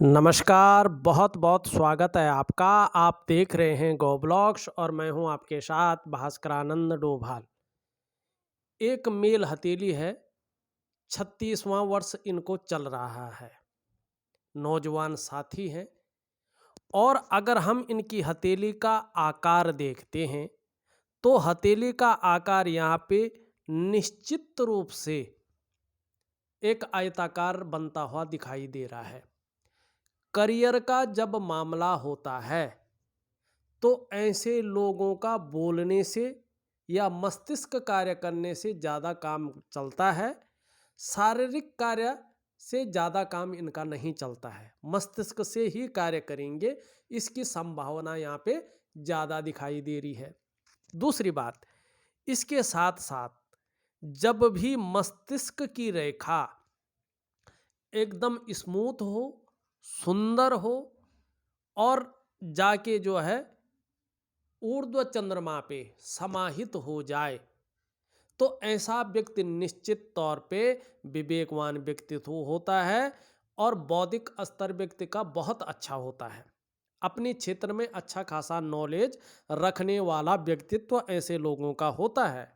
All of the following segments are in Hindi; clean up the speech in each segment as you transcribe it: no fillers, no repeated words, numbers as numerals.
नमस्कार, बहुत बहुत स्वागत है आपका। आप देख रहे हैं गो ब्लॉग्स और मैं हूं आपके साथ भास्करानंद डोभाल। एक मेल हथेली है, 36वां वर्ष इनको चल रहा है। नौजवान साथी हैं और अगर हम इनकी हथेली का आकार देखते हैं तो हथेली का आकार यहाँ पे निश्चित रूप से एक आयताकार बनता हुआ दिखाई दे रहा है। करियर का जब मामला होता है तो ऐसे लोगों का बोलने से या मस्तिष्क कार्य करने से ज़्यादा काम चलता है। शारीरिक कार्य से ज़्यादा काम इनका नहीं चलता है, मस्तिष्क से ही कार्य करेंगे, इसकी संभावना यहाँ पे ज़्यादा दिखाई दे रही है। दूसरी बात, इसके साथ साथ जब भी मस्तिष्क की रेखा एकदम स्मूथ हो, सुंदर हो और जाके जो है ऊर्ध्व चंद्रमा पे समाहित हो जाए तो ऐसा व्यक्ति निश्चित तौर पे विवेकवान व्यक्तित्व होता है और बौद्धिक स्तर व्यक्ति का बहुत अच्छा होता है। अपने क्षेत्र में अच्छा खासा नॉलेज रखने वाला व्यक्तित्व ऐसे लोगों का होता है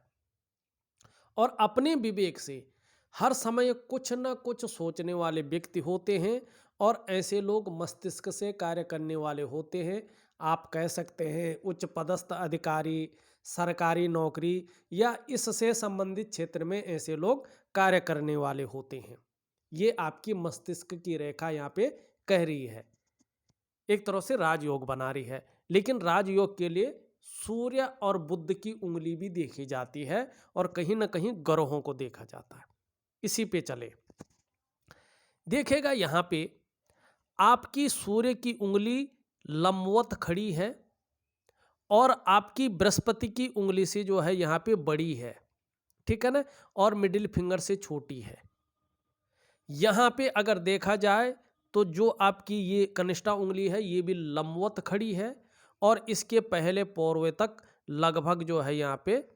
और अपने विवेक से हर समय कुछ न कुछ सोचने वाले व्यक्ति होते हैं और ऐसे लोग मस्तिष्क से कार्य करने वाले होते हैं। आप कह सकते हैं उच्च पदस्थ अधिकारी, सरकारी नौकरी या इससे संबंधित क्षेत्र में ऐसे लोग कार्य करने वाले होते हैं। ये आपकी मस्तिष्क की रेखा यहाँ पे कह रही है, एक तरह से राजयोग बना रही है। लेकिन राजयोग के लिए सूर्य और बुध की उंगली भी देखी जाती है और कहीं ना कहीं ग्रहों को देखा जाता है। इसी पे चले, देखेगा यहां पे आपकी सूर्य की उंगली लंबवत खड़ी है और आपकी बृहस्पति की उंगली से जो है यहां पे बड़ी है, ठीक है ना, और मिडिल फिंगर से छोटी है। यहां पे अगर देखा जाए तो जो आपकी ये कनिष्ठा उंगली है ये भी लंबवत खड़ी है और इसके पहले पौरवे तक लगभग जो है यहाँ पे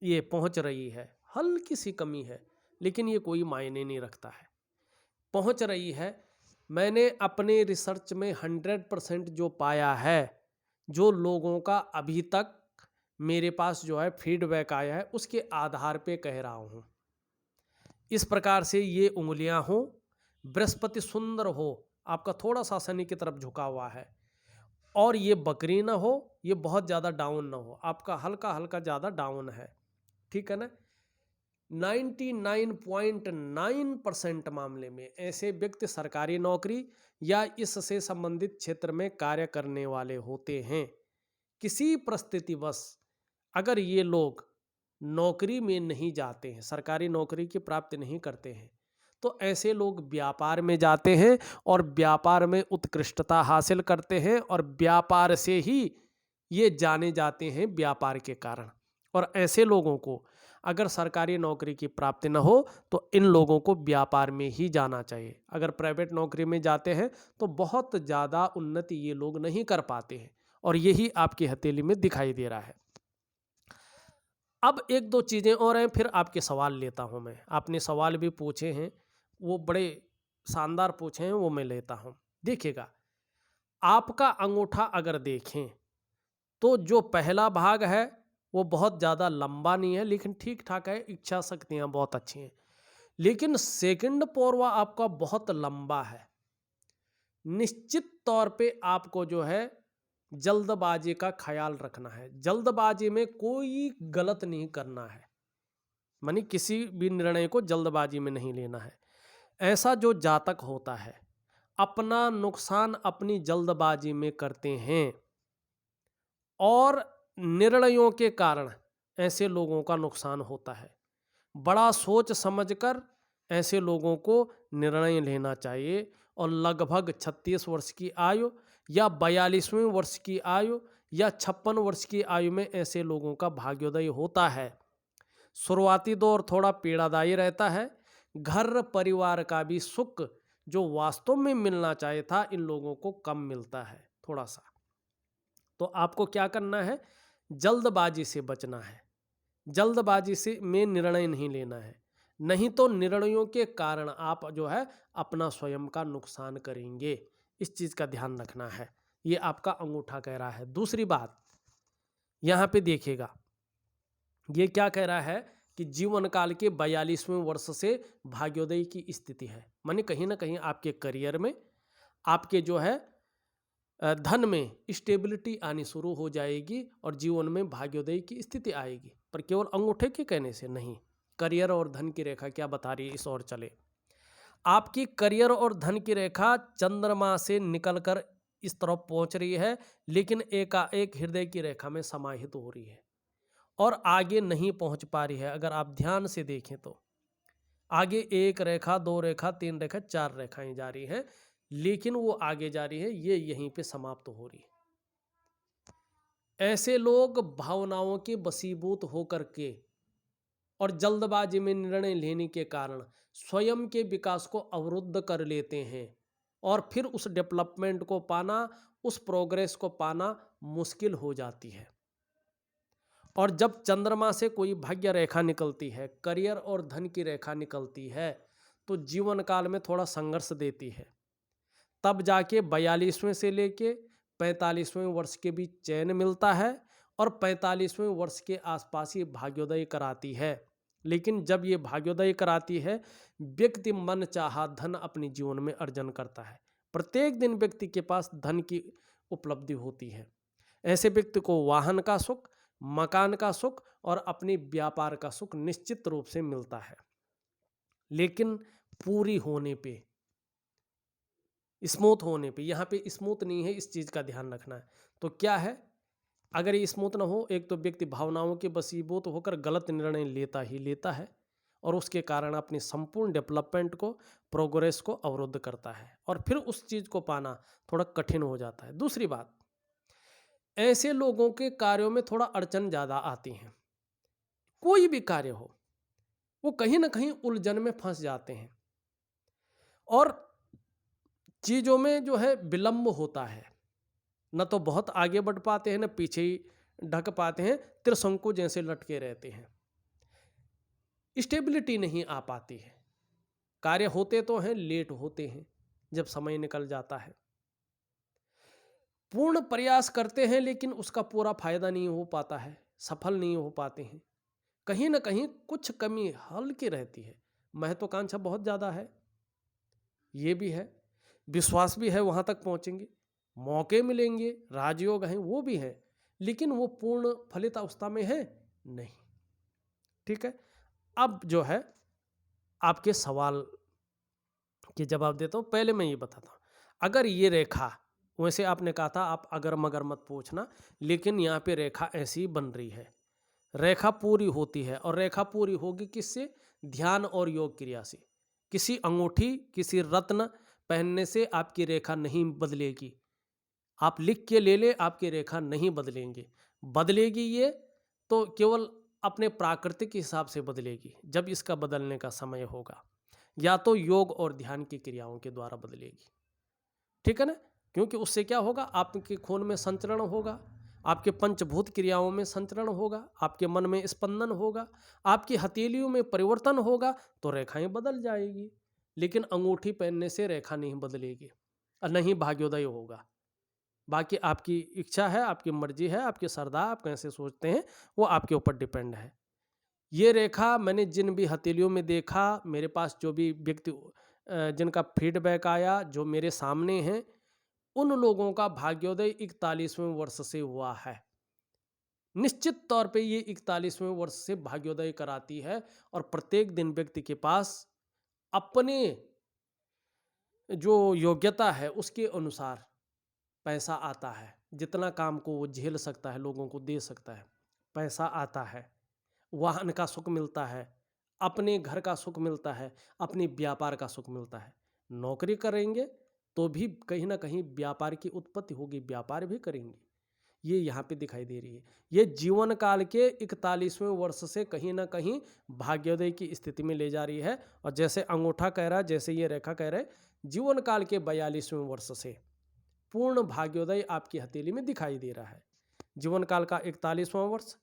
ये पहुंच रही है। हल्की सी कमी है लेकिन ये कोई मायने नहीं रखता है, पहुंच रही है। मैंने अपने रिसर्च में 100% जो पाया है, जो लोगों का अभी तक मेरे पास जो है फीडबैक आया है, उसके आधार पे कह रहा हूँ। इस प्रकार से ये उंगलियां हो, बृहस्पति सुंदर हो, आपका थोड़ा सा शनि की तरफ झुका हुआ है और ये बकरी ना हो, ये बहुत ज़्यादा डाउन ना हो, आपका हल्का हल्का ज़्यादा डाउन है, ठीक है ना। 99.9% मामले में ऐसे व्यक्ति सरकारी नौकरी या इससे संबंधित क्षेत्र में कार्य करने वाले होते हैं। किसी परिस्थितिवश अगर ये लोग नौकरी में नहीं जाते हैं, सरकारी नौकरी की प्राप्ति नहीं करते हैं, तो ऐसे लोग व्यापार में जाते हैं और व्यापार में उत्कृष्टता हासिल करते हैं और व्यापार से ही ये जाने जाते हैं व्यापार के कारण। और ऐसे लोगों को अगर सरकारी नौकरी की प्राप्ति न हो तो इन लोगों को व्यापार में ही जाना चाहिए। अगर प्राइवेट नौकरी में जाते हैं तो बहुत ज़्यादा उन्नति ये लोग नहीं कर पाते हैं और यही आपकी हथेली में दिखाई दे रहा है। अब एक दो चीज़ें और हैं, फिर आपके सवाल लेता हूं मैं। आपने सवाल भी पूछे हैं, वो बड़े शानदार पूछे हैं, वो मैं लेता हूं। देखिएगा, आपका अंगूठा अगर देखें तो जो पहला भाग है वो बहुत ज़्यादा लंबा नहीं है लेकिन ठीक ठाक है, इच्छा शक्तियाँ बहुत अच्छी हैं। लेकिन सेकंड पौरवा आपका बहुत लंबा है। निश्चित तौर पे आपको जो है जल्दबाजी का ख्याल रखना है। जल्दबाजी में कोई गलत नहीं करना है, मानी किसी भी निर्णय को जल्दबाजी में नहीं लेना है। ऐसा जो जातक होता है अपना नुकसान अपनी जल्दबाजी में करते हैं और निर्णयों के कारण ऐसे लोगों का नुकसान होता है। बड़ा सोच समझकर ऐसे लोगों को निर्णय लेना चाहिए और लगभग 36 वर्ष की आयु या 42वें वर्ष की आयु या 56 वर्ष की आयु में ऐसे लोगों का भाग्योदय होता है। शुरुआती दौर थोड़ा पीड़ादायी रहता है, घर परिवार का भी सुख जो वास्तव में मिलना चाहिए था इन लोगों को कम मिलता है थोड़ा सा। तो आपको क्या करना है, जल्दबाजी से बचना है, जल्दबाजी से में निर्णय नहीं लेना है। नहीं तो निर्णयों के कारण आप जो है अपना स्वयं का नुकसान करेंगे। इस चीज़ का ध्यान रखना है। ये आपका अंगूठा कह रहा है। दूसरी बात यहाँ पे देखिएगा, ये क्या कह रहा है कि जीवन काल के 42वें वर्ष से भाग्योदय की स्थिति है। माने कहीं ना कहीं आपके करियर में, आपके जो है धन में स्टेबिलिटी आनी शुरू हो जाएगी और जीवन में भाग्योदय की स्थिति आएगी। पर केवल अंगूठे के कहने से नहीं, करियर और धन की रेखा क्या बता रही है, इस ओर चले। आपकी करियर और धन की रेखा चंद्रमा से निकलकर इस तरफ पहुंच रही है, लेकिन एकाएक हृदय की रेखा में समाहित हो रही है और आगे नहीं पहुंच पा रही है। अगर आप ध्यान से देखें तो आगे एक रेखा, दो रेखा, तीन रेखा, चार रेखाएं जा रही हैं, लेकिन वो आगे जा रही है, ये यहीं पे समाप्त हो रही है। ऐसे लोग भावनाओं के वशीभूत होकर के और जल्दबाजी में निर्णय लेने के कारण स्वयं के विकास को अवरुद्ध कर लेते हैं और फिर उस डेवलपमेंट को पाना, उस प्रोग्रेस को पाना मुश्किल हो जाती है। और जब चंद्रमा से कोई भाग्य रेखा निकलती है, करियर और धन की रेखा निकलती है, तो जीवन काल में थोड़ा संघर्ष देती है। तब जाके 42वें से लेके 45वें वर्ष के बीच चयन मिलता है और 45वें वर्ष के आसपास ये भाग्योदय कराती है। लेकिन जब ये भाग्योदय कराती है, व्यक्ति मन चाहा धन अपने जीवन में अर्जन करता है। प्रत्येक दिन व्यक्ति के पास धन की उपलब्धि होती है। ऐसे व्यक्ति को वाहन का सुख, मकान का सुख और अपने व्यापार का सुख निश्चित रूप से मिलता है। लेकिन पूरी होने पे, स्मूथ होने पे, यहाँ पे स्मूथ नहीं है, इस चीज़ का ध्यान रखना है। तो क्या है, अगर ये स्मूथ ना हो, एक तो व्यक्ति भावनाओं के वशीभूत होकर गलत निर्णय लेता ही लेता है और उसके कारण अपनी संपूर्ण डेवलपमेंट को, प्रोग्रेस को अवरुद्ध करता है और फिर उस चीज़ को पाना थोड़ा कठिन हो जाता है। दूसरी बात, ऐसे लोगों के कार्यों में थोड़ा अड़चन ज़्यादा आती हैं। कोई भी कार्य हो, वो कहीं ना कहीं उलझन में फंस जाते हैं और चीज़ों में जो है विलंब होता है। न तो बहुत आगे बढ़ पाते हैं, न पीछे ही ढक पाते हैं, त्रिशंकु जैसे लटके रहते हैं। स्टेबिलिटी नहीं आ पाती है। कार्य होते तो हैं, लेट होते हैं जब समय निकल जाता है। पूर्ण प्रयास करते हैं लेकिन उसका पूरा फायदा नहीं हो पाता है, सफल नहीं हो पाते हैं। कहीं ना कहीं कुछ कमी हल्की रहती है। महत्वाकांक्षा बहुत ज़्यादा है, ये भी है। विश्वास भी है वहाँ तक पहुँचेंगे, मौके मिलेंगे, राजयोग हैं, वो भी है, लेकिन वो पूर्ण फलित अवस्था में है नहीं। ठीक है, अब जो है आपके सवाल के जवाब देता हूँ। पहले मैं ये बताता हूँ, अगर ये रेखा, वैसे आपने कहा था आप अगर मगर मत पूछना, लेकिन यहाँ पे रेखा ऐसी बन रही है, रेखा पूरी होती है और रेखा पूरी होगी किससे? ध्यान और योग क्रिया से। किसी अंगूठी, किसी रत्न पहनने से आपकी रेखा नहीं बदलेगी। आप लिख के ले ले, आपकी रेखा नहीं बदलेंगे। बदलेगी ये तो केवल अपने प्राकृतिक हिसाब से बदलेगी, जब इसका बदलने का समय होगा, या तो योग और ध्यान की क्रियाओं के द्वारा बदलेगी। ठीक है ना? क्योंकि उससे क्या होगा, आपके खून में संचरण होगा, आपके पंचभूत क्रियाओं में संचरण होगा, आपके मन में स्पंदन होगा, आपकी हथेलियों में परिवर्तन होगा, तो रेखाएं बदल जाएगी। लेकिन अंगूठी पहनने से रेखा नहीं बदलेगी और नहीं भाग्योदय होगा। बाकी आपकी इच्छा है, आपकी मर्जी है, आपकी श्रद्धा, आप कैसे सोचते हैं, वो आपके ऊपर डिपेंड है। ये रेखा मैंने जिन भी हथेलियों में देखा, मेरे पास जो भी व्यक्ति जिनका फीडबैक आया, जो मेरे सामने हैं, उन लोगों का भाग्योदय 41वें वर्ष से हुआ है। निश्चित तौर पे ये 41वें वर्ष से भाग्योदय कराती है और प्रत्येक दिन व्यक्ति के पास अपने जो योग्यता है उसके अनुसार पैसा आता है। जितना काम को वो झेल सकता है, लोगों को दे सकता है, पैसा आता है, वाहन का सुख मिलता है, अपने घर का सुख मिलता है, अपने व्यापार का सुख मिलता है। नौकरी करेंगे तो भी कहीं ना कहीं व्यापार की उत्पत्ति होगी, व्यापार भी करेंगे, ये यहाँ पे दिखाई दे रही है। ये जीवन काल के 41वें वर्ष से कहीं ना कहीं भाग्योदय की स्थिति में ले जा रही है। और जैसे अंगूठा कह रहा है, जैसे ये रेखा कह रहे, जीवन काल के 42वें वर्ष से पूर्ण भाग्योदय आपकी हथेली में दिखाई दे रहा है। जीवन काल का 41वां वर्ष,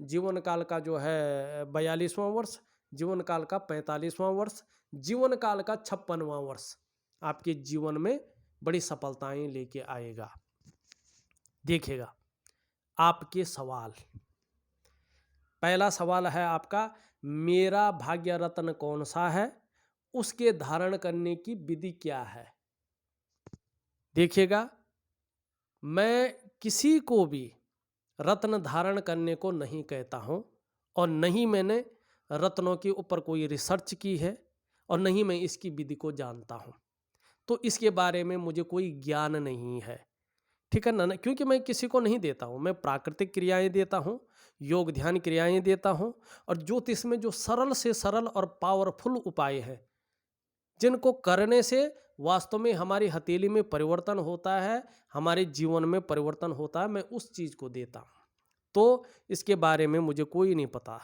जीवन काल का जो है 42वां वर्ष, जीवन काल का 45वां वर्ष, जीवन काल का 56वां वर्ष आपके जीवन में बड़ी सफलताएं लेके आएगा। देखिएगा आपके सवाल। पहला सवाल है आपका, मेरा भाग्य रत्न कौन सा है, उसके धारण करने की विधि क्या है। देखिएगा, मैं किसी को भी रत्न धारण करने को नहीं कहता हूं और नहीं मैंने रत्नों के ऊपर कोई रिसर्च की है और नहीं मैं इसकी विधि को जानता हूं, तो इसके बारे में मुझे कोई ज्ञान नहीं है। ठीक है ना, क्योंकि मैं किसी को नहीं देता हूं। मैं प्राकृतिक क्रियाएं देता हूं, योग ध्यान क्रियाएं देता हूं, और ज्योतिष में जो सरल से सरल और पावरफुल उपाय हैं जिनको करने से वास्तव में हमारी हथेली में परिवर्तन होता है, हमारे जीवन में परिवर्तन होता है, मैं उस चीज को देता हूं। तो इसके बारे में मुझे कोई नहीं पता।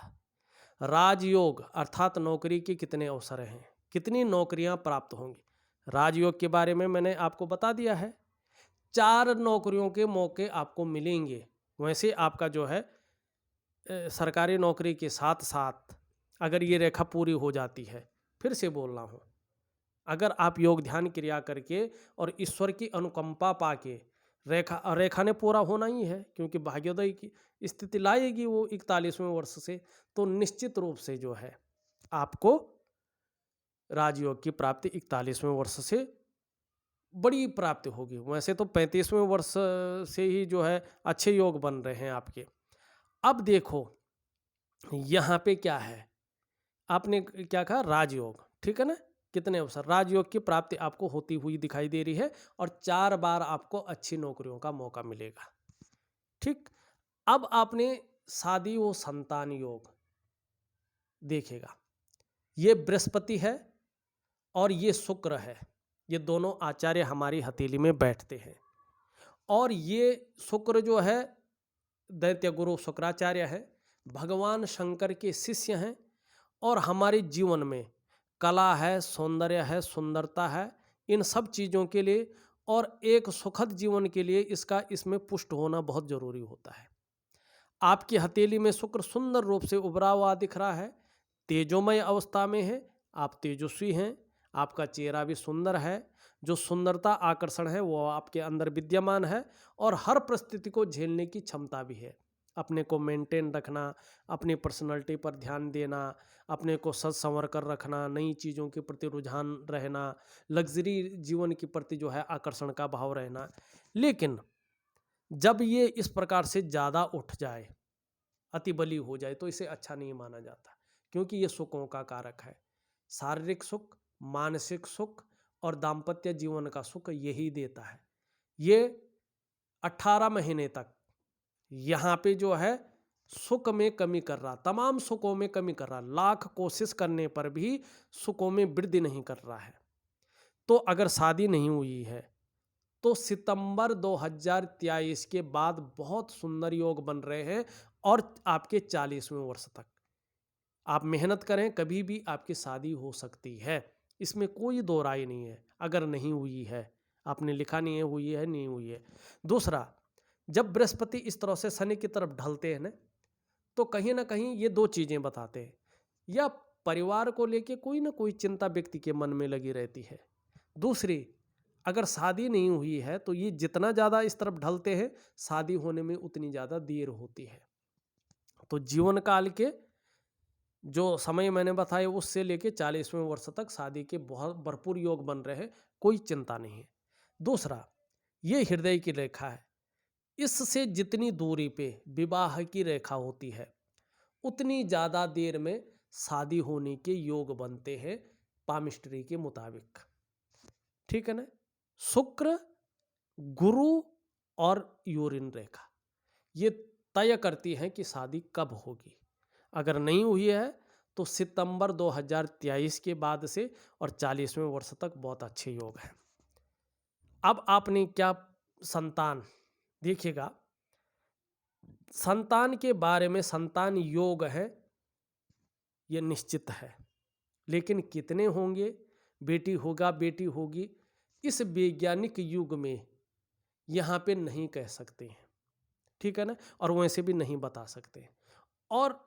राजयोग अर्थात नौकरी के कितने अवसर हैं, कितनी नौकरियां प्राप्त होंगी, राजयोग के बारे में मैंने आपको बता दिया है। 4 नौकरियों के मौके आपको मिलेंगे। वैसे आपका जो है सरकारी नौकरी के साथ साथ अगर ये रेखा पूरी हो जाती है, फिर से बोल रहा हूँ, अगर आप योग ध्यान क्रिया करके और ईश्वर की अनुकंपा पाके रेखा ने पूरा होना ही है, क्योंकि भाग्योदय की स्थिति लाएगी वो 41वें वर्ष से, तो निश्चित रूप से जो है आपको राजयोग की प्राप्ति 41वें वर्ष से बड़ी प्राप्ति होगी। वैसे तो 35वें वर्ष से ही जो है अच्छे योग बन रहे हैं आपके। अब देखो यहाँ पे क्या है, आपने क्या कहा, राजयोग, ठीक है ना, कितने अवसर, राजयोग की प्राप्ति आपको होती हुई दिखाई दे रही है और 4 बार आपको अच्छी नौकरियों का मौका मिलेगा। ठीक, अब आपने शादी व संतान योग देखेगा, ये बृहस्पति है और ये शुक्र है, ये दोनों आचार्य हमारी हथेली में बैठते हैं, और ये शुक्र जो है दैत्य गुरु शुक्राचार्य है, भगवान शंकर के शिष्य हैं, और हमारे जीवन में कला है, सौंदर्य है, सुंदरता है, इन सब चीज़ों के लिए और एक सुखद जीवन के लिए इसमें पुष्ट होना बहुत जरूरी होता है। आपकी हथेली में शुक्र सुंदर रूप से उभरा हुआ दिख रहा है, तेजोमय अवस्था में है, आप तेजस्वी हैं, आपका चेहरा भी सुंदर है, जो सुंदरता आकर्षण है वो आपके अंदर विद्यमान है, और हर परिस्थिति को झेलने की क्षमता भी है। अपने को मेंटेन रखना, अपनी पर्सनैलिटी पर ध्यान देना, अपने को सज संवर कर रखना, नई चीज़ों के प्रति रुझान रहना, लग्जरी जीवन के प्रति जो है आकर्षण का भाव रहना। लेकिन जब ये इस प्रकार से ज़्यादा उठ जाए, अति बली हो जाए, तो इसे अच्छा नहीं माना जाता, क्योंकि ये सुखों का कारक है। शारीरिक सुख, मानसिक सुख और दाम्पत्य जीवन का सुख यही देता है। ये 18 महीने तक यहाँ पे जो है सुख में कमी कर रहा, तमाम सुखों में कमी कर रहा, लाख कोशिश करने पर भी सुखों में वृद्धि नहीं कर रहा है। तो अगर शादी नहीं हुई है तो सितंबर 2023 के बाद बहुत सुंदर योग बन रहे हैं, और आपके 40वें वर्ष तक आप मेहनत करें, कभी भी आपकी शादी हो सकती है, इसमें कोई दो राय नहीं है। अगर नहीं हुई है, आपने लिखा नहीं है हुई है, नहीं हुई है। दूसरा, जब बृहस्पति इस तरह से शनि की तरफ ढलते हैं ना, तो कहीं ना कहीं ये 2 चीज़ें बताते हैं, या परिवार को लेके कोई ना कोई चिंता व्यक्ति के मन में लगी रहती है। दूसरी, अगर शादी नहीं हुई है तो ये जितना ज़्यादा इस तरफ ढलते हैं, शादी होने में उतनी ज़्यादा देर होती है। तो जीवन काल के जो समय मैंने बताया उससे लेके 40वें वर्ष तक शादी के बहुत भरपूर योग बन रहे हैं, कोई चिंता नहीं है। दूसरा, ये हृदय की रेखा है, इससे जितनी दूरी पे विवाह की रेखा होती है उतनी ज़्यादा देर में शादी होने के योग बनते हैं पामिस्ट्री के मुताबिक। ठीक है ना, शुक्र, गुरु और यूरिन रेखा ये तय करती हैं कि शादी कब होगी। अगर नहीं हुई है तो सितंबर 2023 के बाद से और 40वें वर्ष तक बहुत अच्छे योग हैं। अब आपने क्या, संतान देखिएगा, संतान के बारे में संतान योग है ये निश्चित है, लेकिन कितने होंगे, बेटी होगा बेटी होगी, इस वैज्ञानिक युग में यहाँ पे नहीं कह सकते हैं। ठीक है ना, और वैसे भी नहीं बता सकते। और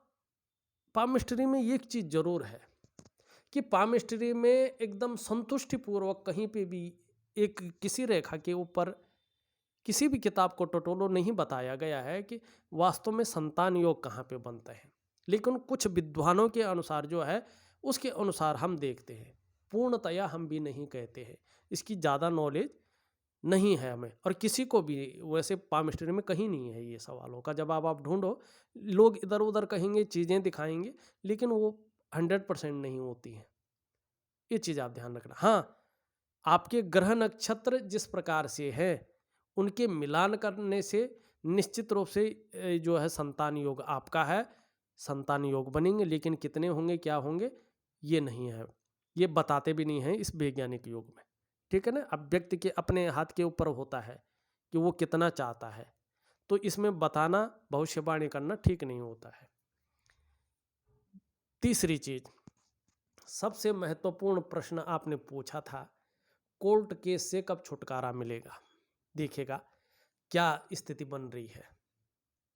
पामिस्ट्री में एक चीज़ ज़रूर है कि पामिस्ट्री में एकदम संतुष्टिपूर्वक कहीं पे भी एक किसी रेखा के ऊपर किसी भी किताब को टटोलो नहीं बताया गया है कि वास्तव में संतान योग कहाँ पे बनते हैं। लेकिन कुछ विद्वानों के अनुसार जो है उसके अनुसार हम देखते हैं, पूर्णतया हम भी नहीं कहते हैं, इसकी ज़्यादा नॉलेज नहीं है हमें, और किसी को भी वैसे पामिस्ट्री में कहीं नहीं है ये सवालों का जवाब। आप ढूंढो, लोग इधर उधर कहेंगे, चीज़ें दिखाएंगे, लेकिन वो 100% नहीं होती हैं। ये चीज़ आप ध्यान रखना। हाँ, आपके ग्रह नक्षत्र जिस प्रकार से है उनके मिलान करने से निश्चित रूप से जो है संतान योग आपका है, संतान योग बनेंगे, लेकिन कितने होंगे क्या होंगे ये नहीं है, ये बताते भी नहीं हैं इस वैज्ञानिक योग में। ठीक है ना। अब व्यक्ति के अपने हाथ के ऊपर होता है कि वो कितना चाहता है, तो इसमें बताना, भविष्यवाणी करना ठीक नहीं होता है। तीसरी चीज, सबसे महत्वपूर्ण प्रश्न आपने पूछा था, कोर्ट केस से कब छुटकारा मिलेगा। देखिएगा क्या स्थिति बन रही है,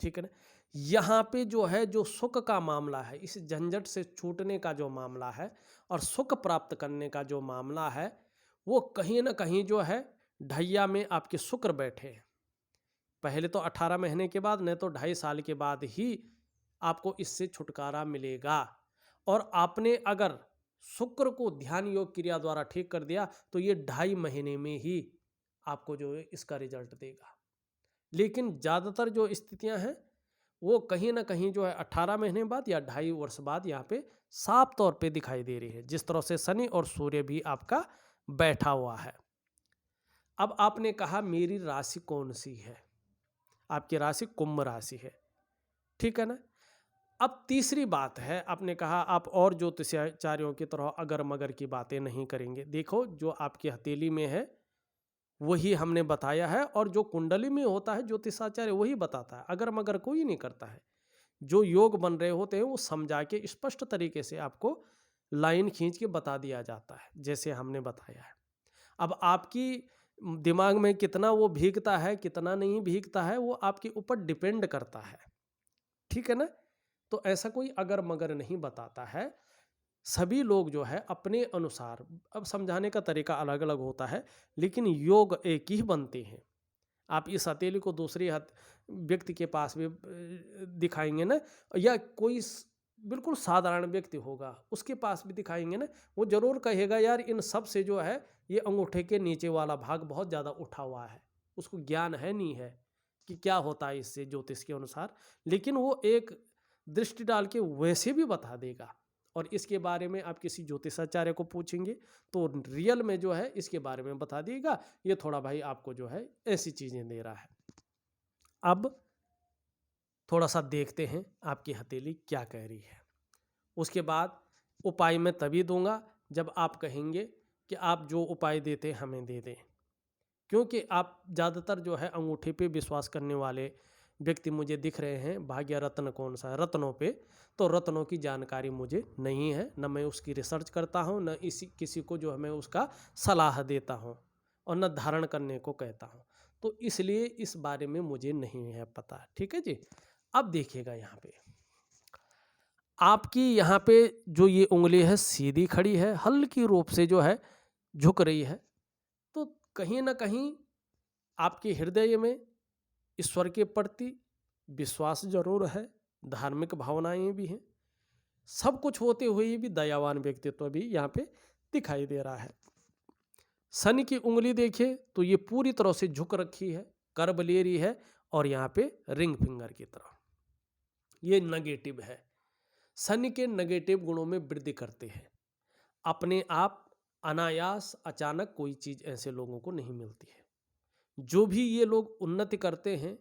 ठीक है ना। यहाँ पे जो है, जो सुख का मामला है, इस झंझट से छूटने का जो मामला है और सुख प्राप्त करने का जो मामला है, वो कहीं ना कहीं जो है ढैया में आपके शुक्र बैठे हैं। पहले तो 18 महीने के बाद, नहीं तो 2.5 साल के बाद ही आपको इससे छुटकारा मिलेगा। और आपने अगर शुक्र को ध्यान योग क्रिया द्वारा ठीक कर दिया तो ये 2.5 महीने में ही आपको जो है इसका रिजल्ट देगा। लेकिन ज़्यादातर जो स्थितियां हैं वो कहीं ना कहीं जो है 18 महीने बाद या 2.5 वर्ष बाद यहाँ पे साफ तौर पे दिखाई दे रही है, जिस तरह से शनि और सूर्य भी आपका बैठा हुआ है। अब आपने कहा मेरी राशि कौन सी है, आपकी राशि कुंभ राशि है, ठीक है ना। अब तीसरी बात है, आपने कहा आप और ज्योतिषाचार्यों की तरह अगर मगर की बातें नहीं करेंगे। देखो, जो आपकी हथेली में है वही हमने बताया है, और जो कुंडली में होता है ज्योतिषाचार्य वही बताता है, अगर मगर कोई नहीं करता है। जो योग बन रहे होते हैं वो समझा के स्पष्ट तरीके से आपको लाइन खींच के बता दिया जाता है, जैसे हमने बताया है। अब आपकी दिमाग में कितना वो भीगता है कितना नहीं भीगता है वो आपके ऊपर डिपेंड करता है, ठीक है ना। तो ऐसा कोई अगर मगर नहीं बताता है, सभी लोग जो है अपने अनुसार, अब समझाने का तरीका अलग अलग होता है लेकिन योग एक ही बनते हैं। आप इस हथेली को दूसरी व्यक्ति के पास भी दिखाएंगे ना, या कोई बिल्कुल साधारण व्यक्ति होगा उसके पास भी दिखाएंगे ना, वो जरूर कहेगा यार इन सब से जो है ये अंगूठे के नीचे वाला भाग बहुत ज़्यादा उठा हुआ है, उसको ज्ञान है नहीं है कि क्या होता है इससे ज्योतिष के अनुसार, लेकिन वो एक दृष्टि डाल के वैसे भी बता देगा। और इसके बारे में आप किसी ज्योतिषाचार्य को पूछेंगे तो रियल में जो है इसके बारे में बता देगा, ये थोड़ा भाई आपको जो है ऐसी चीज़ें दे रहा है। अब थोड़ा सा देखते हैं आपकी हथेली क्या कह रही है, उसके बाद उपाय मैं तभी दूंगा जब आप कहेंगे कि आप जो उपाय देते हमें दे दें, क्योंकि आप ज़्यादातर जो है अंगूठे पे विश्वास करने वाले व्यक्ति मुझे दिख रहे हैं। भाग्य रत्न कौन सा है, रत्नों पे, तो रत्नों की जानकारी मुझे नहीं है, न मैं उसकी रिसर्च करता हूँ, न किसी को जो है मैं उसका सलाह देता हूँ, और न धारण करने को कहता हूँ, तो इसलिए इस बारे में मुझे नहीं है पता, ठीक है जी। अब देखिएगा यहाँ पे आपकी यहाँ पे जो ये उंगली है सीधी खड़ी है, हल्की रूप से जो है झुक रही है, तो कहीं ना कहीं आपके हृदय में ईश्वर के प्रति विश्वास जरूर है, धार्मिक भावनाएं भी हैं, सब कुछ होते हुए भी दयावान व्यक्तित्व भी यहाँ पे दिखाई दे रहा है। शनि की उंगली देखिए तो ये पूरी तरह से झुक रखी है, कर्ब ले रही है, और यहाँ पे रिंग फिंगर की तरह, ये नेगेटिव है। शनि के नेगेटिव गुणों में वृद्धि करते हैं, अपने आप अनायास अचानक कोई चीज ऐसे लोगों को नहीं मिलती है। जो भी ये लोग उन्नति करते हैं,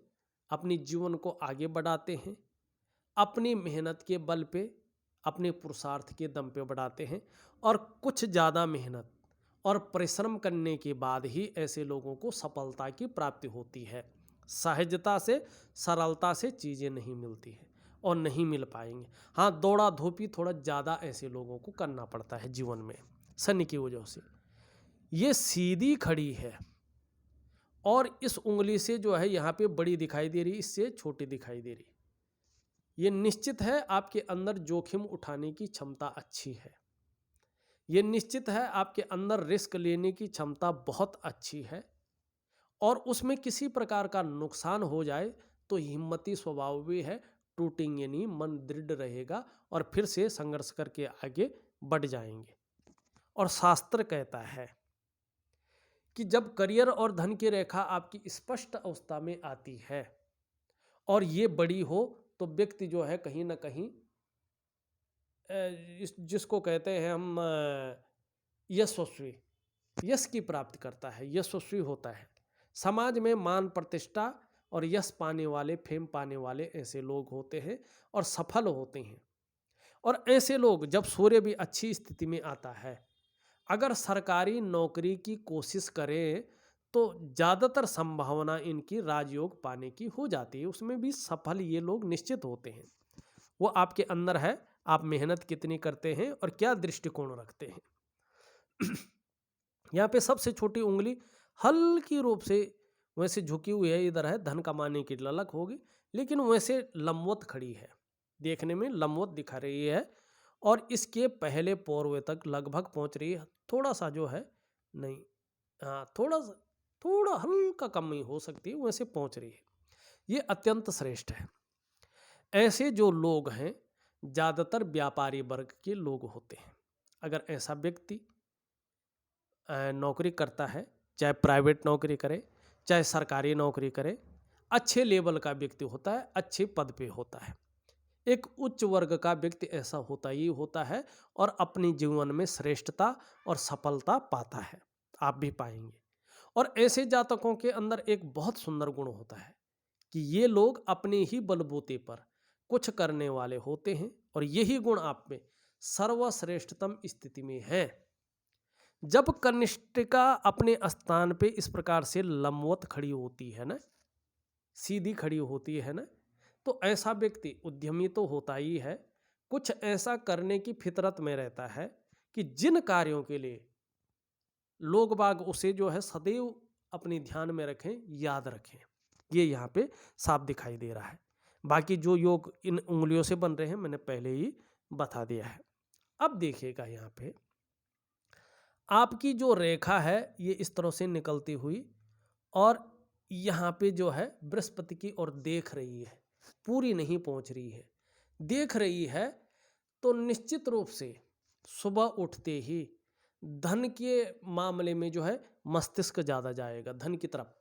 अपनी जीवन को आगे बढ़ाते हैं, अपनी मेहनत के बल पे, अपने पुरुषार्थ के दम पे बढ़ाते हैं, और कुछ ज़्यादा मेहनत और परिश्रम करने के बाद ही ऐसे लोगों को सफलता की प्राप्ति होती है। सहजता से, सरलता से चीज़ें नहीं मिलती हैं और नहीं मिल पाएंगे। हाँ, दौड़ा धूपी थोड़ा ज़्यादा ऐसे लोगों को करना पड़ता है जीवन में शनि की वजह से। ये सीधी खड़ी है और इस उंगली से जो है यहाँ पे बड़ी दिखाई दे रही, इससे छोटी दिखाई दे रही। ये निश्चित है आपके अंदर जोखिम उठाने की क्षमता अच्छी है। ये निश्चित है आपके अंदर रिस्क लेने की क्षमता बहुत अच्छी है और उसमें किसी प्रकार का नुकसान हो जाए तो हिम्मती स्वभाव भी है, टूटेंगे नहीं, मन दृढ़ रहेगा और फिर से संघर्ष करके आगे बढ़ जाएंगे। और शास्त्र कहता है कि जब करियर और धन की रेखा आपकी स्पष्ट अवस्था में आती है और ये बड़ी हो तो व्यक्ति जो है कहीं ना कहीं जिसको कहते हैं हम यशस्वी, यश की प्राप्ति करता है, यशस्वी होता है। समाज में मान प्रतिष्ठा और यश पाने वाले, फेम पाने वाले ऐसे लोग होते हैं और सफल होते हैं। और ऐसे लोग जब सूर्य भी अच्छी स्थिति में आता है, अगर सरकारी नौकरी की कोशिश करें तो ज़्यादातर संभावना इनकी राजयोग पाने की हो जाती है, उसमें भी सफल ये लोग निश्चित होते हैं। वो आपके अंदर है, आप मेहनत कितनी करते हैं और क्या दृष्टिकोण रखते हैं। यहाँ पे सबसे छोटी उंगली हल्की रूप से वैसे झुकी हुई है, इधर है, धन कमाने की ललक होगी, लेकिन वैसे लंबवत खड़ी है, देखने में लंबवत दिखा रही है और इसके पहले पोरवे तक लगभग पहुंच रही है। थोड़ा सा जो है नहीं, हाँ थोड़ा हल्का कमी हो सकती है, वैसे पहुंच रही है। ये अत्यंत श्रेष्ठ है। ऐसे जो लोग हैं ज़्यादातर व्यापारी वर्ग के लोग होते हैं। अगर ऐसा व्यक्ति नौकरी करता है, चाहे प्राइवेट नौकरी करे चाहे सरकारी नौकरी करे, अच्छे लेवल का व्यक्ति होता है, अच्छे पद पे होता है, एक उच्च वर्ग का व्यक्ति ऐसा होता ही होता है और अपने जीवन में श्रेष्ठता और सफलता पाता है, आप भी पाएंगे। और ऐसे जातकों के अंदर एक बहुत सुंदर गुण होता है कि ये लोग अपने ही बलबूते पर कुछ करने वाले होते हैं और यही गुण आप में सर्वश्रेष्ठतम स्थिति में है। जब कनिष्ठिका अपने स्थान पे इस प्रकार से लंबवत खड़ी होती है ना, सीधी खड़ी होती है ना, तो ऐसा व्यक्ति उद्यमी तो होता ही है, कुछ ऐसा करने की फितरत में रहता है कि जिन कार्यों के लिए लोग बाग उसे जो है सदैव अपने ध्यान में रखें, याद रखें। ये यहाँ पे साफ दिखाई दे रहा है। बाकी जो योग इन उंगलियों से बन रहे हैं मैंने पहले ही बता दिया है। अब देखिएगा यहाँ पे आपकी जो रेखा है ये इस तरह से निकलती हुई और यहाँ पे जो है बृहस्पति की ओर देख रही है, पूरी नहीं पहुँच रही है, देख रही है, तो निश्चित रूप से सुबह उठते ही धन के मामले में जो है मस्तिष्क ज़्यादा जाएगा धन की तरफ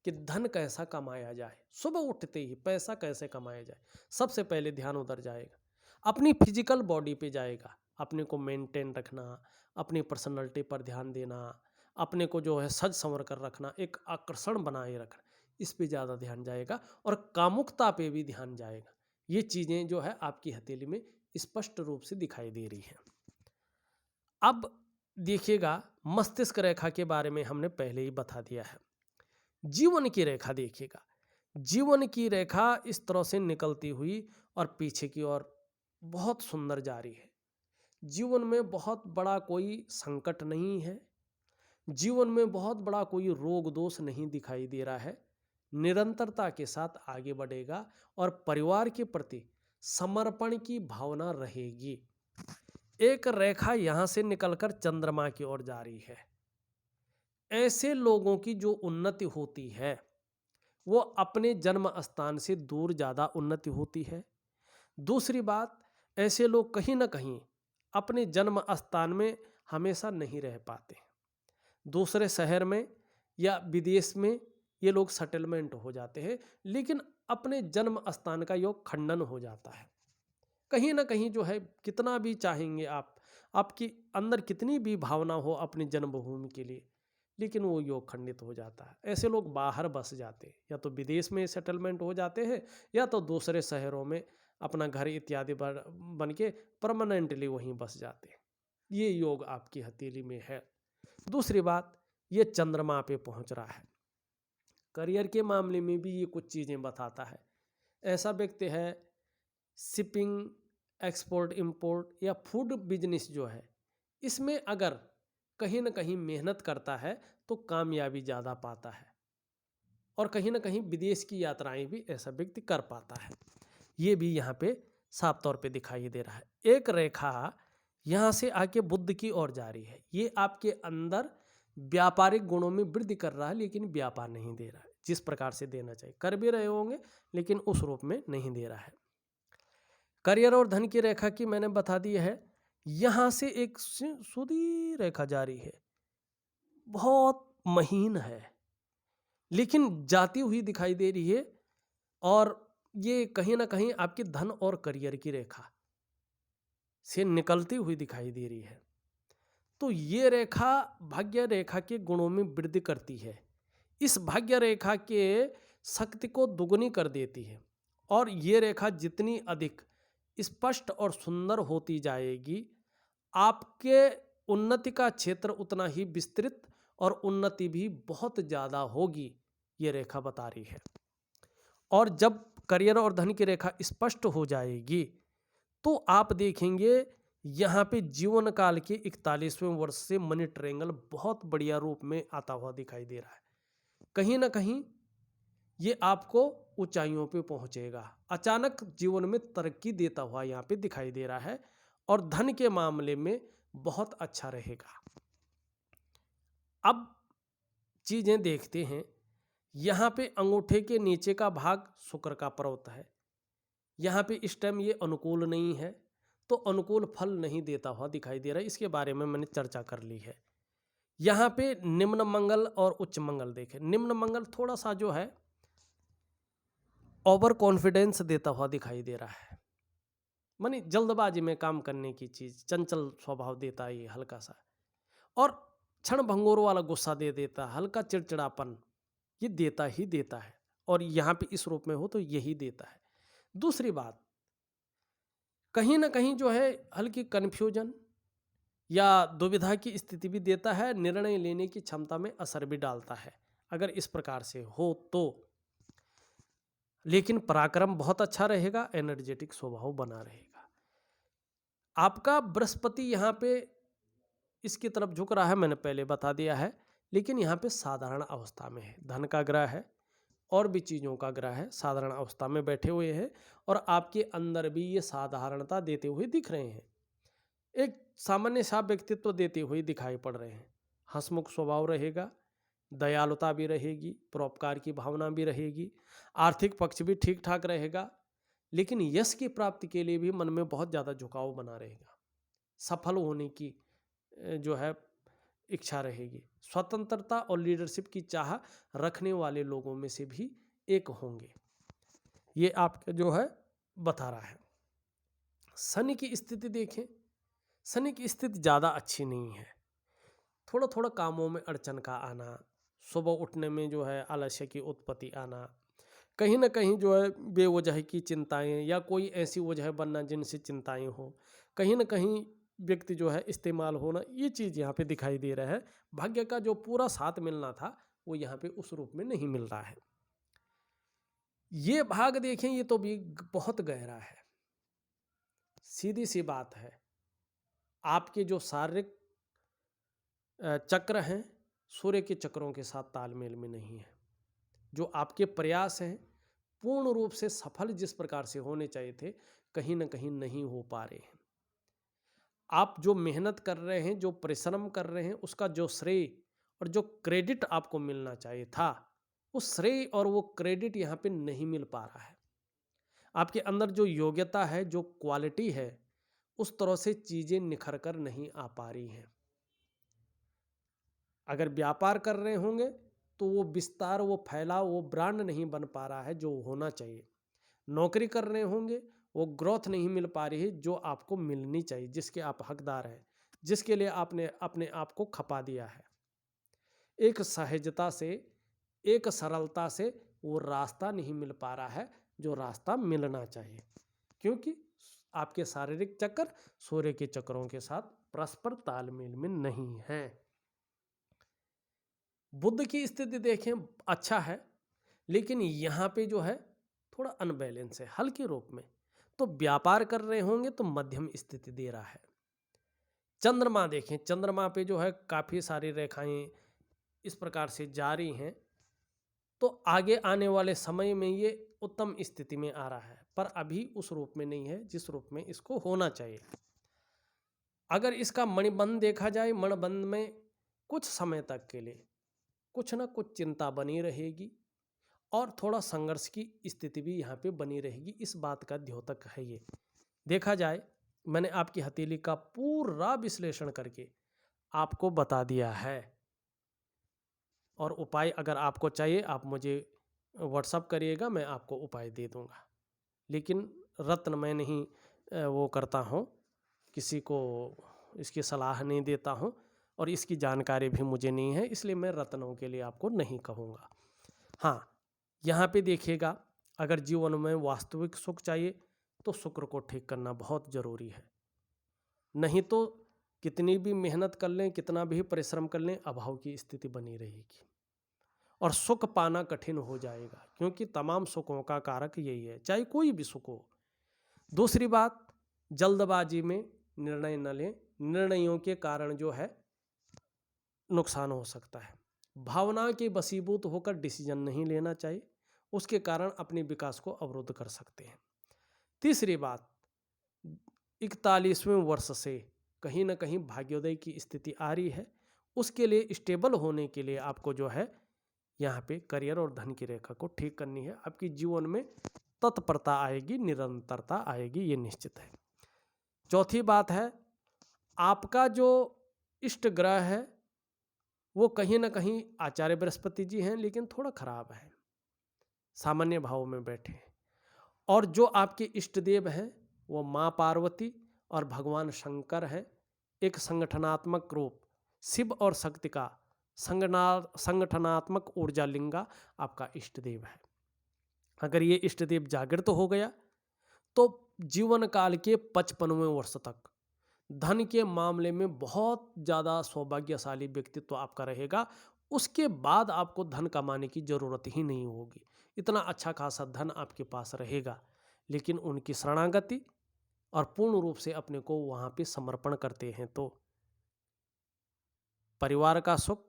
कि धन कैसा कमाया जाए। सुबह उठते ही पैसा कैसे कमाया जाए, सबसे पहले ध्यान उधर जाएगा। अपनी फिजिकल बॉडी पे जाएगा, अपने को मेंटेन रखना, अपनी पर्सनैलिटी पर ध्यान देना, अपने को जो है सज संवर कर रखना, एक आकर्षण बनाए रखना, इस पे ज़्यादा ध्यान जाएगा और कामुकता पे भी ध्यान जाएगा। ये चीज़ें जो है आपकी हथेली में स्पष्ट रूप से दिखाई दे रही हैं। अब देखिएगा मस्तिष्क रेखा के बारे में हमने पहले ही बता दिया है। जीवन की रेखा देखिएगा, जीवन की रेखा इस तरह से निकलती हुई और पीछे की ओर बहुत सुंदर जा रही है। जीवन में बहुत बड़ा कोई संकट नहीं है, जीवन में बहुत बड़ा कोई रोग दोष नहीं दिखाई दे रहा है, निरंतरता के साथ आगे बढ़ेगा और परिवार के प्रति समर्पण की भावना रहेगी। एक रेखा यहां से निकलकर चंद्रमा की ओर जा रही है। ऐसे लोगों की जो उन्नति होती है वो अपने जन्म स्थान से दूर ज़्यादा उन्नति होती है। दूसरी बात, ऐसे लोग कहीं ना कहीं अपने जन्म स्थान में हमेशा नहीं रह पाते, दूसरे शहर में या विदेश में ये लोग सेटलमेंट हो जाते हैं, लेकिन अपने जन्म स्थान का योग खंडन हो जाता है। कहीं ना कहीं जो है कितना भी चाहेंगे आप, आपकी अंदर कितनी भी भावना हो अपनी जन्मभूमि के लिए, लेकिन वो योग खंडित हो जाता है। ऐसे लोग बाहर बस जाते हैं, या तो विदेश में सेटलमेंट हो जाते हैं या तो दूसरे शहरों में अपना घर इत्यादि बन के परमानेंटली वहीं बस जाते हैं। ये योग आपकी हथेली में है। दूसरी बात, ये चंद्रमा पे पहुंच रहा है। करियर के मामले में भी ये कुछ चीज़ें बताता है। ऐसा व्यक्ति है शिपिंग, एक्सपोर्ट इंपोर्ट या फूड बिजनेस जो है, इसमें अगर कहीं ना कहीं मेहनत करता है तो कामयाबी ज़्यादा पाता है और कहीं ना कहीं विदेश की यात्राएं भी ऐसा व्यक्ति कर पाता है। ये भी यहाँ पे साफ तौर पे दिखाई दे रहा है। एक रेखा यहाँ से आके बुध की ओर जा रही है। ये आपके अंदर व्यापारिक गुणों में वृद्धि कर रहा है, लेकिन व्यापार नहीं दे रहा है जिस प्रकार से देना चाहिए। कर भी रहे होंगे लेकिन उस रूप में नहीं दे रहा है। करियर और धन की रेखा की मैंने बता दी है। यहाँ से एक सीधी रेखा जारी है, बहुत महीन है लेकिन जाती हुई दिखाई दे रही है, और ये कहीं ना कहीं आपकी धन और करियर की रेखा से निकलती हुई दिखाई दे रही है। तो ये रेखा भाग्य रेखा के गुणों में वृद्धि करती है। इस भाग्य रेखा के शक्ति को दुगुनी कर देती है, और ये रेखा जितनी अधिक स्पष्ट और सुंदर होती जाएगी, आपके उन्नति का क्षेत्र उतना ही विस्तृत और उन्नति भी बहुत ज़्यादा होगी, ये रेखा बता रही है। और जब करियर और धन की रेखा स्पष्ट हो जाएगी तो आप देखेंगे यहाँ पे जीवन काल के 41वें वर्ष से मनी ट्रायंगल बहुत बढ़िया रूप में आता हुआ दिखाई दे रहा है। कहीं ना कहीं ये आपको ऊंचाइयों पे पहुंचेगा, अचानक जीवन में तरक्की देता हुआ यहाँ पे दिखाई दे रहा है, और धन के मामले में बहुत अच्छा रहेगा। अब चीजें देखते हैं। यहाँ पे अंगूठे के नीचे का भाग शुक्र का पर्वत है। यहाँ पे इस टाइम ये अनुकूल नहीं है, तो अनुकूल फल नहीं देता हुआ दिखाई दे रहा है। इसके बारे में मैंने चर्चा कर ली है। यहाँ पे निम्न मंगल और उच्च मंगल देखें। निम्न मंगल थोड़ा सा जो है ओवर कॉन्फिडेंस देता हुआ दिखाई दे रहा है, मानी जल्दबाजी में काम करने की चीज, चंचल स्वभाव देता है ये हल्का सा, और क्षण भंगुर वाला गुस्सा दे देता है, हल्का चिड़चिड़ापन ये देता ही देता है, और यहाँ पे इस रूप में हो तो यही देता है। दूसरी बात, कहीं ना कहीं जो है हल्की कन्फ्यूजन या दुविधा की स्थिति भी देता है, निर्णय लेने की क्षमता में असर भी डालता है अगर इस प्रकार से हो तो। लेकिन पराक्रम बहुत अच्छा रहेगा, एनर्जेटिक स्वभाव बना रहेगा। आपका बृहस्पति यहाँ पे इसकी तरफ झुक रहा है, मैंने पहले बता दिया है, लेकिन यहाँ पे साधारण अवस्था में है। धन का ग्रह है और भी चीज़ों का ग्रह है, साधारण अवस्था में बैठे हुए हैं, और आपके अंदर भी ये साधारणता देते हुए दिख रहे हैं। एक सामान्य सा व्यक्तित्व देते हुए दिखाई पड़ रहे हैं। हंसमुख स्वभाव रहेगा, दयालुता भी रहेगी, परोपकार की भावना भी रहेगी, आर्थिक पक्ष भी ठीक ठाक रहेगा, लेकिन यश की प्राप्ति के लिए भी मन में बहुत ज़्यादा झुकाव बना रहेगा। सफल होने की जो है इच्छा रहेगी। स्वतंत्रता और लीडरशिप की चाह रखने वाले लोगों में से भी एक होंगे, ये आपका जो है बता रहा है। शनि की स्थिति देखें। शनि की स्थिति ज़्यादा अच्छी नहीं है। थोड़ा थोड़ा कामों में अड़चन का आना, सुबह उठने में जो है आलस्य की उत्पत्ति आना, कहीं ना कहीं जो है बेवजह की चिंताएं या कोई ऐसी वजह बनना जिनसे चिंताएं हो, कहीं ना कहीं व्यक्ति जो है इस्तेमाल होना, ये चीज़ यहाँ पे दिखाई दे रहा है। भाग्य का जो पूरा साथ मिलना था वो यहाँ पे उस रूप में नहीं मिल रहा है। ये भाग देखें, ये तो भी बहुत गहरा है। सीधी सी बात है, आपके जो शारीरिक चक्र हैं सूर्य के चक्रों के साथ तालमेल में नहीं है। जो आपके प्रयास हैं पूर्ण रूप से सफल जिस प्रकार से होने चाहिए थे, कहीं ना कहीं नहीं हो पा रहे हैं। आप जो मेहनत कर रहे हैं, जो परिश्रम कर रहे हैं, उसका जो श्रेय और जो क्रेडिट आपको मिलना चाहिए था, उस श्रेय और वो क्रेडिट यहाँ पे नहीं मिल पा रहा है। आपके अंदर जो योग्यता है, जो क्वालिटी है, उस तरह से चीज़ें निखर कर नहीं आ पा रही हैं। अगर व्यापार कर रहे होंगे तो वो विस्तार, वो फैलाव, वो ब्रांड नहीं बन पा रहा है जो होना चाहिए। नौकरी कर रहे होंगे, वो ग्रोथ नहीं मिल पा रही है जो आपको मिलनी चाहिए, जिसके आप हकदार हैं, जिसके लिए आपने अपने आप को खपा दिया है। एक सहजता से, एक सरलता से वो रास्ता नहीं मिल पा रहा है जो रास्ता मिलना चाहिए, क्योंकि आपके शारीरिक चक्र सूर्य के चक्रों के साथ परस्पर तालमेल में नहीं है। बुध की स्थिति देखें, अच्छा है, लेकिन यहाँ पे जो है थोड़ा अनबैलेंस है हल्के रूप में। तो व्यापार कर रहे होंगे तो मध्यम स्थिति दे रहा है। चंद्रमा देखें, चंद्रमा पे जो है काफ़ी सारी रेखाएं इस प्रकार से जारी हैं, तो आगे आने वाले समय में ये उत्तम स्थिति में आ रहा है। पर अभी उस रूप में नहीं है जिस रूप में इसको होना चाहिए। अगर इसका मणिबंध देखा जाए, मणिबंध में कुछ समय तक के लिए कुछ ना कुछ चिंता बनी रहेगी और थोड़ा संघर्ष की स्थिति भी यहाँ पे बनी रहेगी। इस बात का द्योतक है ये। देखा जाए, मैंने आपकी हथेली का पूरा विश्लेषण करके आपको बता दिया है और उपाय अगर आपको चाहिए आप मुझे व्हाट्सअप करिएगा, मैं आपको उपाय दे दूंगा। लेकिन रत्न मैं नहीं वो करता हूँ, किसी को इसकी सलाह नहीं देता हूँ और इसकी जानकारी भी मुझे नहीं है, इसलिए मैं रत्नों के लिए आपको नहीं कहूँगा। हाँ, यहाँ पे देखिएगा, अगर जीवन में वास्तविक सुख चाहिए तो शुक्र को ठीक करना बहुत ज़रूरी है। नहीं तो कितनी भी मेहनत कर लें, कितना भी परिश्रम कर लें, अभाव की स्थिति बनी रहेगी और सुख पाना कठिन हो जाएगा, क्योंकि तमाम सुखों का कारक यही है, चाहे कोई भी सुख हो। दूसरी बात, जल्दबाजी में निर्णय न लें, निर्णयों के कारण जो है नुकसान हो सकता है। भावना के वशीभूत होकर डिसीजन नहीं लेना चाहिए, उसके कारण अपने विकास को अवरुद्ध कर सकते हैं। तीसरी बात, 41वें वर्ष से कहीं ना कहीं भाग्योदय की स्थिति आ रही है, उसके लिए स्टेबल होने के लिए आपको जो है यहाँ पे करियर और धन की रेखा को ठीक करनी है। आपकी जीवन में तत्परता आएगी, निरंतरता आएगी, ये निश्चित है। चौथी बात है, आपका जो इष्ट ग्रह है वो कहीं ना कहीं आचार्य बृहस्पति जी हैं, लेकिन थोड़ा खराब है, सामान्य भाव में बैठे हैं। और जो आपके इष्ट देव हैं वो माँ पार्वती और भगवान शंकर हैं। एक संगठनात्मक रूप, शिव और शक्ति का संगठनात्मक ऊर्जा लिंगा आपका इष्ट देव है। अगर ये इष्ट देव जागृत हो गया तो जीवन काल के 55वें वर्ष तक धन के मामले में बहुत ज़्यादा सौभाग्यशाली व्यक्तित्व आपका रहेगा। उसके बाद आपको धन कमाने की ज़रूरत ही नहीं होगी, इतना अच्छा खासा धन आपके पास रहेगा। लेकिन उनकी शरणागति और पूर्ण रूप से अपने को वहाँ पे समर्पण करते हैं तो परिवार का सुख,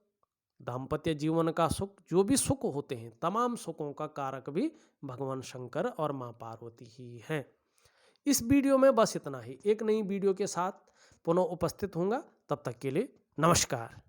दाम्पत्य जीवन का सुख, जो भी सुख होते हैं, तमाम सुखों का कारक भी भगवान शंकर और माँ पार्वती ही हैं। इस वीडियो में बस इतना ही। एक नई वीडियो के साथ पुनः उपस्थित होऊंगा, तब तक के लिए नमस्कार।